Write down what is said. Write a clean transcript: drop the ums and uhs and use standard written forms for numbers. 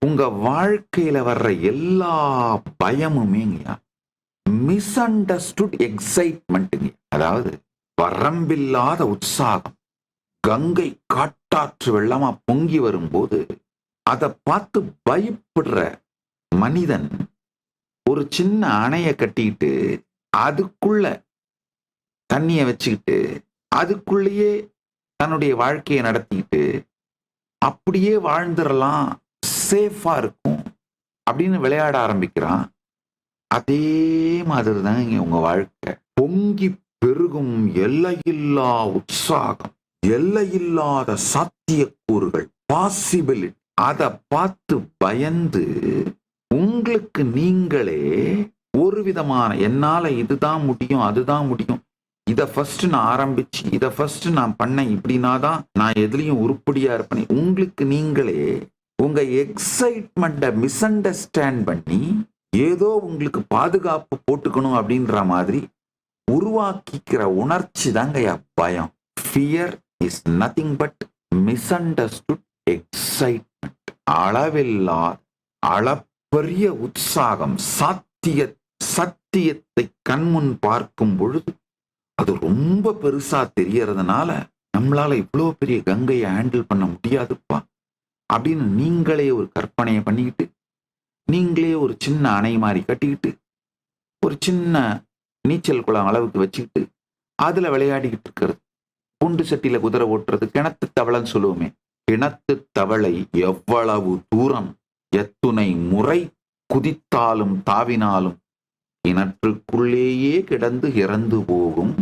உங்க வாழ்க்கையில வர்ற எல்லா பயமுமேங்கய்யா மிஸ் அண்டர்ஸ்டுட் எக்ஸைட்மெண்ட்டுங்க. அதாவது வரம்பில்லாத உற்சாகம் கங்கை காட்டாற்று வெள்ளமா பொங்கி வரும்போது அதை பார்த்து பயப்படுற மனிதன் ஒரு சின்ன அணைய கட்டிக்கிட்டு அதுக்குள்ள தண்ணிய வச்சுக்கிட்டு அதுக்குள்ளேயே தன்னுடைய வாழ்க்கையை நடத்திக்கிட்டு அப்படியே வாழ்ந்துடலாம், சேஃபா இருக்கும் அப்படின்னு விளையாட ஆரம்பிக்கிறான். அதே மாதிரி தான் இங்க உங்க வாழ்க்கை. பொங்கி பெருகும் எல்லையில்லா உற்சாகம், எல்லையில்லாத சாத்தியக்கூறுகள், பாசிபிலிட்டி. அதை பார்த்து பயந்து உங்களுக்கு நீங்களே ஒரு விதமான என்னால இதுதான் முடியும் அதுதான் முடியும், இதை ஃபர்ஸ்ட் நான் ஆரம்பிச்சு இதை ஃபர்ஸ்ட் நான் பண்ணேன், இப்படின்னா தான் நான் எதுலையும் உருப்படியா இருப்பேன். உங்களுக்கு நீங்களே உங்க எக்ஸைட்மெண்ட்டை மிஸ் அண்டர்ஸ்டாண்ட் பண்ணி ஏதோ உங்களுக்கு பாதுகாப்பு போட்டுக்கணும் அப்படின்ற மாதிரி உருவாக்கிக்கிற உணர்ச்சி தாங்க பயம். Fear is nothing but miss understood excitement. அளவில்லாத அளப்பரிய உற்சாகம், சத்தியத்தை கண்முன் பார்க்கும் பொழுது அது ரொம்ப பெருசா தெரியறதுனால நம்மளால இவ்வளோ பெரிய கங்கையை ஹேண்டில் பண்ண முடியாதுப்பா அப்படின்னு நீங்களே ஒரு கற்பனையை பண்ணிக்கிட்டு நீங்களே ஒரு சின்ன அணை மாதிரி கட்டிக்கிட்டு ஒரு சின்ன நீச்சல் குளம் அளவுக்கு வச்சுக்கிட்டு அதுல விளையாடிக்கிட்டு இருக்கிறது. குண்டு சட்டியில குதிரை ஓட்டுறது, கிணத்து தவளைன்னு சொல்லுவோமே. கிணத்து தவளை எவ்வளவு தூரம் எத்துணை முறை குதித்தாலும் தாவினாலும் கிணற்றுக்குள்ளேயே கிடந்து இறந்து போகும்.